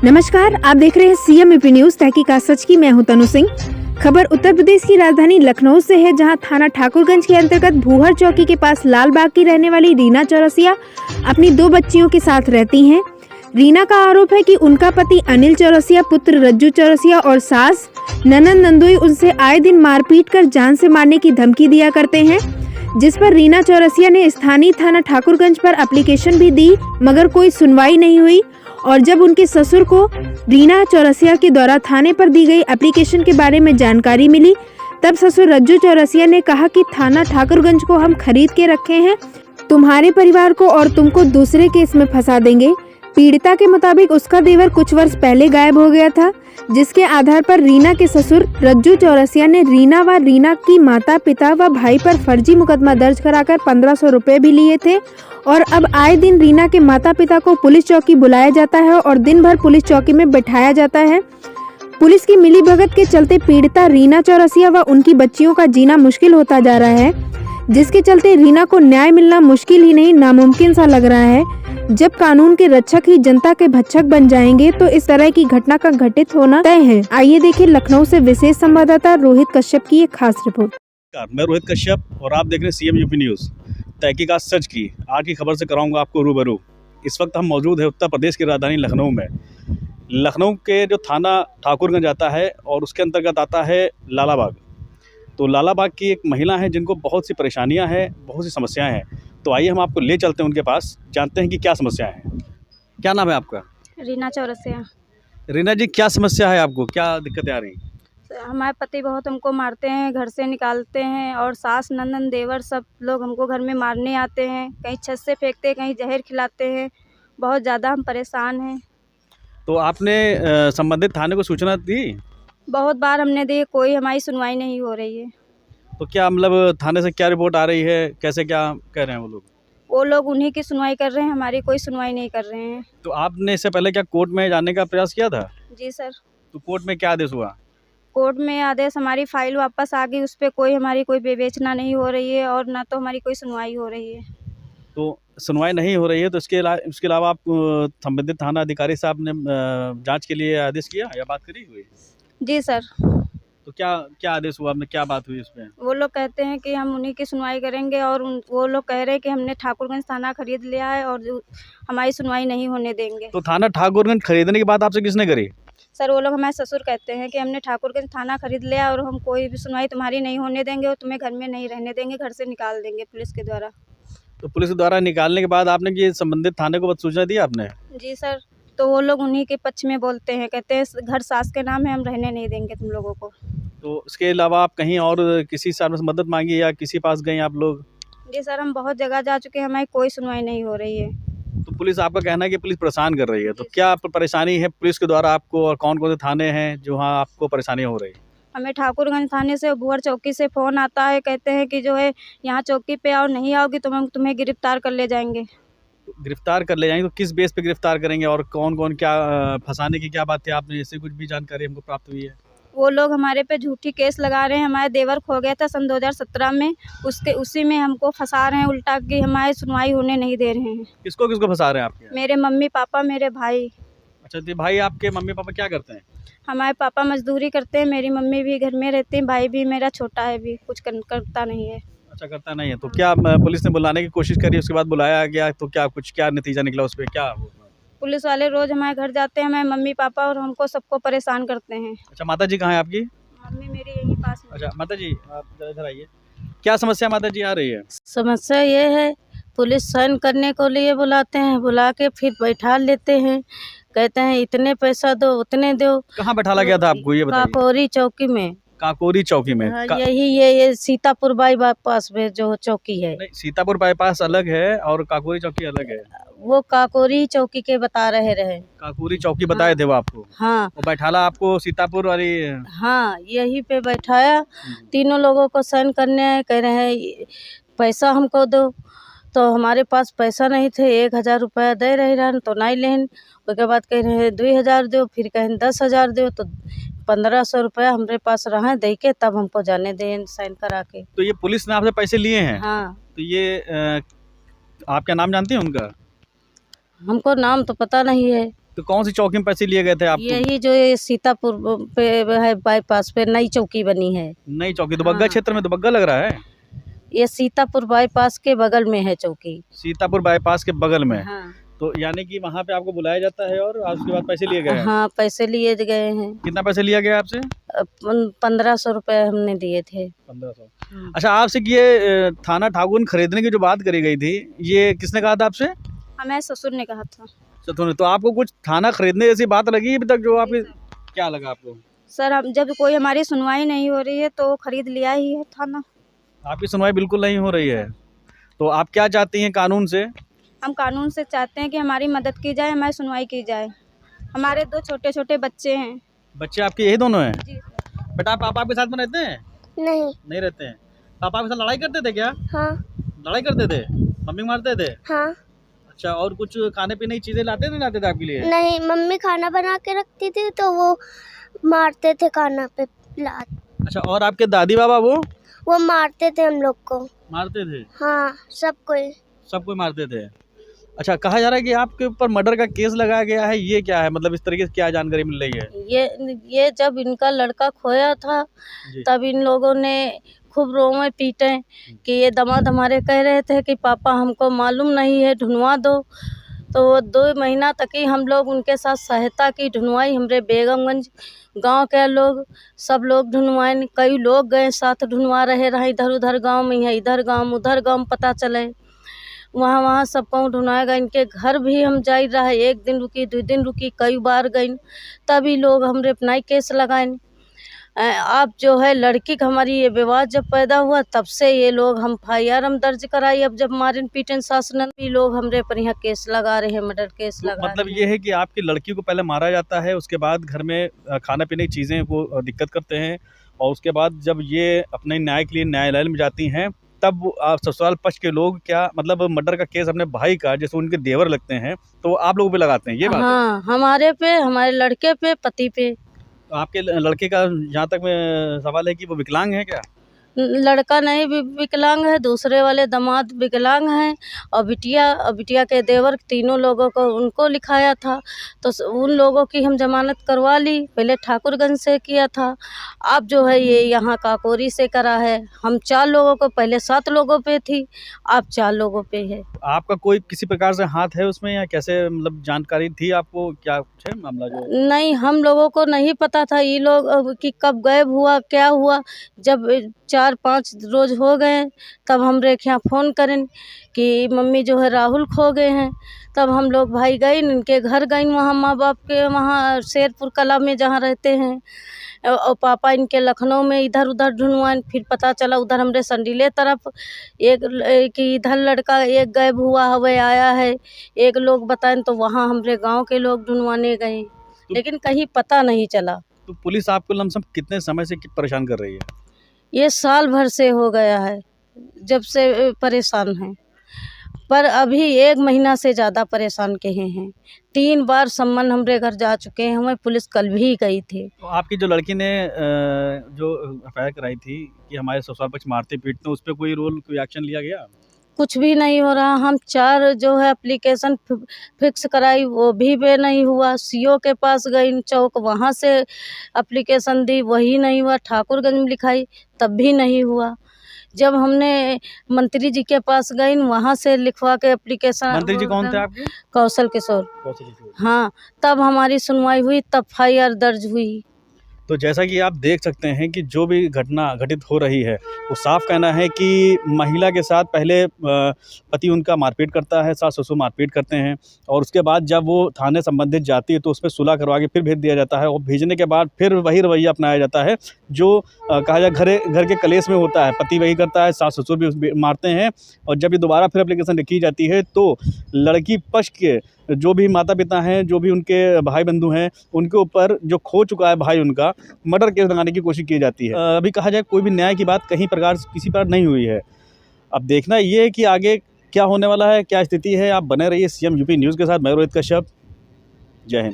नमस्कार, आप देख रहे हैं CMAP न्यूज तहकीकात सच की। मैं हूं तनु सिंह। खबर उत्तर प्रदेश की राजधानी लखनऊ से है, जहां थाना ठाकुरगंज के अंतर्गत भूहर चौकी के पास लालबाग की रहने वाली रीना चौरसिया अपनी 2 बच्चियों के साथ रहती हैं। रीना का आरोप है कि उनका पति अनिल चौरसिया, पुत्र रज्जू चौरसिया और सास ननंद नंदोई उनसे आए दिन मारपीट कर जान से मारने की धमकी दिया करते हैं, जिस पर रीना चौरसिया ने स्थानीय थाना ठाकुरगंज पर एप्लीकेशन भी दी, मगर कोई सुनवाई नहीं हुई। और जब उनके ससुर को रीना चौरसिया के द्वारा थाने पर दी गई एप्लीकेशन के बारे में जानकारी मिली, तब ससुर रज्जू चौरसिया ने कहा कि थाना ठाकुरगंज को हम खरीद के रखे हैं, तुम्हारे परिवार को और तुमको दूसरे केस में फंसा देंगे। पीड़िता के मुताबिक उसका देवर कुछ वर्ष पहले गायब हो गया था, जिसके आधार पर रीना के ससुर रज्जू चौरसिया ने रीना की माता पिता व भाई पर फर्जी मुकदमा दर्ज कराकर 1500 रुपए भी लिए थे। और अब आए दिन रीना के माता पिता को पुलिस चौकी बुलाया जाता है और दिन भर पुलिस चौकी में बैठाया जाता है। पुलिस की मिलीभगत के चलते पीड़िता रीना चौरसिया व उनकी बच्चियों का जीना मुश्किल होता जा रहा है, जिसके चलते रीना को न्याय मिलना मुश्किल ही नहीं नामुमकिन सा लग रहा है। जब कानून के रक्षक ही जनता के भक्षक बन जाएंगे तो इस तरह की घटना का घटित होना तय है। आइए देखें लखनऊ से विशेष संवाददाता रोहित कश्यप की एक खास रिपोर्ट। मैं रोहित कश्यप और आप देख रहे हैं CMUP न्यूज़ तहकीकात सच की। आज की खबर से कराऊंगा आपको रूबरू। इस वक्त हम मौजूद है उत्तर प्रदेश की राजधानी लखनऊ में। लखनऊ के जो थाना ठाकुरगंज आता है और उसके अंतर्गत आता है लालाबाग। तो लालाबाग की एक महिला है जिनको बहुत सी परेशानियां हैं, बहुत सी समस्याएं हैं। तो आइए हम आपको ले चलते हैं उनके पास, जानते हैं कि क्या समस्याएं हैं। क्या नाम है आपका? रीना चौरसिया। रीना जी, क्या समस्या है आपको, क्या दिक्कतें आ रही हैं? हमारे पति बहुत हमको मारते हैं, घर से निकालते हैं और सास ननद देवर सब लोग हमको घर में मारने आते हैं, कहीं छत से फेंकते हैं, कहीं जहर खिलाते हैं। बहुत ज़्यादा हम परेशान हैं। तो आपने संबंधित थाने को सूचना दी? बहुत बार हमने दी, कोई हमारी सुनवाई नहीं हो रही है। तो क्या मतलब थाने से क्या रिपोर्ट आ रही है, कैसे क्या कह रहे हैं वो लोग? वो लोग उन्हीं की सुनवाई कर रहे हैं, हमारी कोई सुनवाई नहीं कर रहे हैं। तो आपने इससे पहले क्या कोर्ट में जाने का प्रयास किया था? जी सर। तो कोर्ट में क्या आदेश हुआ? कोर्ट में आदेश, हमारी फाइल वापस आ गई, उस पर कोई हमारी कोई विवेचना नहीं हो रही है और ना तो हमारी कोई सुनवाई हो रही है। तो सुनवाई नहीं हो रही है, तो इसके अलावा आप संबंधित थाना अधिकारी साहब ने जांच के लिए आदेश किया या बात करी हुई? जी सर। तो क्या आदेश हुआ, आपने क्या बात हुई उसमें? वो लोग कहते हैं कि हम उन्हीं की सुनवाई करेंगे और वो लोग कह रहे हैं कि हमने ठाकुरगंज थाना खरीद लिया है और हमारी सुनवाई नहीं होने देंगे। तो थाना ठाकुरगंज खरीदने की बात आपसे किसने करी? सर, वो लोग हमारे ससुर कहते हैं कि हमने ठाकुरगंज थाना खरीद लिया और हम कोई भी सुनवाई तुम्हारी नहीं होने देंगे और तुम्हें घर में नहीं रहने देंगे, घर से निकाल देंगे पुलिस के द्वारा। तो पुलिस के द्वारा निकालने के बाद आपने कि संबंधित थाने को सूचना दी आपने? जी सर। तो वो लोग उन्हीं के पक्ष में बोलते हैं, कहते हैं घर सास के नाम है, हम रहने नहीं देंगे तुम लोगों को। तो इसके अलावा आप कहीं और किसी से मदद मांगी या किसी पास गए आप लोग? जी सर, हम बहुत जगह जा चुके हैं, हमारी कोई सुनवाई नहीं हो रही है। तो पुलिस, आपका कहना है कि पुलिस परेशान कर रही है, तो क्या परेशानी है पुलिस के द्वारा आपको और कौन कौन से थाने हैं जो हाँ आपको परेशानी हो रही है? हमें ठाकुरगंज थाने से भूहर चौकी से फ़ोन आता है, कहते हैं कि जो है यहाँ चौकी पे आओ, नहीं आओगी तो हम तुम्हें गिरफ्तार कर ले जाएंगे। गिरफ्तार कर ले जाएंगे? तो किस बेस पे गिरफ्तार करेंगे और कौन कौन, क्या फंसाने की क्या बात है, आपने इससे कुछ भी जानकारी हमको प्राप्त हुई है? वो लोग हमारे पे झूठी केस लगा रहे हैं। हमारे देवर खो गया था सन 2017 में, उसी में हमको फंसा रहे हैं उल्टा, कि हमारी सुनवाई होने नहीं दे रहे हैं। किसको किसको फंसा रहे हैं आपके? मेरे मम्मी पापा, मेरे भाई। अच्छा, तो भाई आपके मम्मी पापा क्या करते हैं? हमारे पापा मजदूरी करते हैं, मेरी मम्मी भी घर में रहती है, भाई भी मेरा छोटा है, भी कुछ करता नहीं है। अच्छा, करता नहीं है। तो क्या पुलिस ने बुलाने की कोशिश करी, उसके बाद बुलाया गया तो क्या नतीजा निकला उस पर, क्या? पुलिस वाले रोज हमारे घर जाते हैं, हमारे मम्मी पापा और हमको सबको परेशान करते हैं। अच्छा, माता जी कहाँ है आपकी? मम्मी मेरी यहीं पास में। अच्छा माता जी, आप इधर आइए। क्या समस्या माता जी आ रही है? समस्या ये है, पुलिस साइन करने को लिए बुलाते हैं, बुला के फिर बैठा लेते हैं, कहते हैं इतने पैसा दो, उतने दो। कहाँ बैठाला गया था आपको, ये बताइए? काकोरी चौकी में। काकोरी चौकी में? हाँ, ये सीतापुर बाईपास में जो चौकी है। नहीं, सीतापुर बाईपास अलग है और काकोरी चौकी अलग है। वो काकोरी चौकी के बता रहे। काकोरी चौकी बताए थे वो आपको? हाँ। वो बैठाला आपको सीतापुर वाली? हाँ, यही पे बैठाया। तीनों लोगों को साइन करने आए, कह रहे हैं पैसा हमको दो। तो हमारे पास पैसा नहीं थे, 1000 रुपया दे रहे रहन तो नहीं लेन। उसके बाद कह रहे हैं 2000 दो, फिर कहें 10,000 दो। तो 1500 रुपया हमारे पास रहा, दे के तब हमको जाने दें साइन करा के। तो ये पुलिस ने आपसे पैसे लिए हैं? हाँ। तो ये आप क्या नाम जानते हैं उनका? हमको नाम तो पता नहीं है। तो कौन सी चौकी में पैसे लिए गए थे आपको? यही जो ये सीतापुर पे है, बाईपास पे नई चौकी बनी है। नई चौकी दुबग्गा क्षेत्र में, दुबग्गा लग रहा है। ये सीतापुर बाईपास के बगल में है चौकी। सीतापुर बाईपास के बगल में। हाँ, तो यानी कि वहाँ पे आपको बुलाया जाता है और उसके बाद पैसे लिए गए हैं? हाँ, पैसे लिए गए हैं। कितना पैसे लिया गया आपसे? 1500 रुपए हमने दिए थे। 1500। अच्छा, आपसे कि ये थाना ठाकुर खरीदने की जो बात करी गई थी, ये किसने कहा था आपसे? हमें ससुर ने कहा था। तो आपको कुछ थाना खरीदने जैसी बात लगी अभी तक? जो आपकी क्या लगा आपको? सर, हम जब कोई हमारी सुनवाई नहीं हो रही है तो खरीद लिया ही है थाना। आपकी सुनवाई बिल्कुल नहीं हो रही है, तो आप क्या चाहती हैं कानून से? हम कानून से चाहते हैं कि हमारी मदद की जाए, हमारी सुनवाई की जाए। हमारे 2 छोटे छोटे बच्चे हैं। बच्चे आपके यही दोनों हैं? जी। बेटा, आप पापा के साथ में रहते हैं? नहीं रहते हैं। पापा के साथ लड़ाई करते थे क्या? हाँ लड़ाई करते थे? मम्मी मारते थे? हाँ। अच्छा, और कुछ खाने पीने की चीजें लाते नहीं लाते थे आपके लिए? नहीं, मम्मी खाना बना के रखती थी तो वो मारते थे खाना पे लात। अच्छा, और आपके दादी बाबा वो मारते थे हम लोग को। मारते थे? हाँ, सबको मारते थे। अच्छा, कहा जा रहा है कि आपके ऊपर मर्डर का केस लगाया गया है, ये क्या है? मतलब इस तरीके से क्या जानकारी मिल रही है? ये जब इनका लड़का खोया था जी। तब इन लोगों ने खूब रोए पीटे कि ये दामाद हमारे कह रहे थे कि पापा हमको मालूम नहीं है, ढूंढवा दो। तो वो 2 महीना तक ही हम लोग उनके साथ सहायता की, ढूंढवाई। हमरे बेगमगंज गांव के लोग सब लोग ढूंढवाए, कई लोग गए साथ ढूंढवा रहे इधर उधर गांव में है, इधर गांव उधर गांव पता चले, वहाँ सबको ढूंढाएगा। इनके घर भी हम जाई रहा, 1 दिन रुकी 2 दिन रुकी, कई बार गई, तभी लोग हमरे अपना केस लगाए। आप जो है लड़की का हमारी ये विवाद जब पैदा हुआ तब से ये लोग हम FIR हम दर्ज कराई। अब जब मारन पीटन शासन भी लोग हमरे पर यहाँ केस लगा रहे हैं, मर्डर केस लगा मतलब रहे ये है कि आपकी लड़की को पहले मारा जाता है, उसके बाद घर में खाना पीने की चीज़ें वो दिक्कत करते हैं, और उसके बाद जब ये अपने न्याय के लिए न्यायालय में जाती हैं तब आप ससुराल पक्ष के लोग क्या मतलब मर्डर का केस अपने भाई का, जैसे उनके देवर लगते हैं, तो आप लोगों पे लगाते हैं, ये बात है? हाँ, हमारे पे, हमारे लड़के पे, पति पे। आपके लड़के का जहाँ तक मैं सवाल है कि वो विकलांग है क्या? लड़का नहीं विकलांग है, दूसरे वाले दामाद विकलांग हैं, और बिटिया के देवर, तीनों लोगों को उनको लिखाया था। तो उन लोगों की हम जमानत करवा ली, पहले ठाकुरगंज से किया था, अब जो है ये यहाँ काकोरी से करा है। हम 4 लोगों को, पहले 7 लोगों पे थी, अब 4 लोगों पे है। आपका कोई किसी प्रकार से हाथ है उसमें, या कैसे मतलब जानकारी थी आपको, क्या कुछ है मामला जो? नहीं, हम लोगों को नहीं पता था ये लोग कि कब गायब हुआ, क्या हुआ। जब 4-5 रोज हो गए तब हमरे यहाँ फ़ोन करें कि मम्मी जो है राहुल खो गए हैं। तब हम लोग भाई गए, इनके घर गए, वहाँ माँ बाप के वहाँ शेरपुर कला में जहाँ रहते हैं, और पापा इनके लखनऊ में इधर उधर ढूंढवाएं। फिर पता चला उधर हमरे संडीले तरफ कि इधर लड़का एक गायब हुआ हवे आया है, एक लोग बताएं, तो वहाँ हमरे गांव के लोग ढूंढवाने गए, लेकिन कहीं पता नहीं चला। तो पुलिस आपको लमसम कितने समय से परेशान कर रही है? ये साल भर से हो गया है जब से परेशान हैं, पर अभी 1 महीना से ज़्यादा परेशान कहे हैं। 3 बार सम्मन हमरे घर जा चुके हैं, हमें पुलिस कल भी गई थी। तो आपकी जो लड़की ने जो FIR कराई थी कि हमारे ससुराल पक्ष मारते पीटते, उस पर कोई एक्शन लिया गया? कुछ भी नहीं हो रहा। हम 4 जो है एप्लीकेशन फिक्स कराई, वो भी पे नहीं हुआ। CO के पास गई चौक, वहाँ से एप्लीकेशन दी, वही नहीं हुआ। ठाकुरगंज में लिखाई, तब भी नहीं हुआ। जब हमने मंत्री जी के पास गई, वहाँ से लिखवा के एप्लीकेशन। मंत्री जी कौन थे आपके? कौशल किशोर। हाँ, तब हमारी सुनवाई हुई, तब FIR दर्ज हुई। तो जैसा कि आप देख सकते हैं कि जो भी घटना घटित हो रही है, वो साफ कहना है कि महिला के साथ पहले पति उनका मारपीट करता है, सास ससुर मारपीट करते हैं, और उसके बाद जब वो थाने संबंधित जाती है तो उस पर सुलह करवा के फिर भेज दिया जाता है, और भेजने के बाद फिर वही रवैया अपनाया जाता है जो कहा जाए घर के कलेश में होता है। पति वही करता है, सास ससुर भी मारते हैं, और जब ये दोबारा फिर एप्लीकेशन लिखी जाती है तो लड़की पक्ष के जो भी माता पिता हैं, जो भी उनके भाई बंधु हैं, उनके ऊपर जो खो चुका है भाई उनका, मर्डर केस लगाने की कोशिश की जाती है। अभी कहा जाए कोई भी न्याय की बात कहीं प्रकार किसी पर नहीं हुई है। अब देखना ये है कि आगे क्या होने वाला है, क्या स्थिति है। आप बने रहिए CM UP न्यूज़ के साथ। मैं रोहित कश्यप, जय हिंद।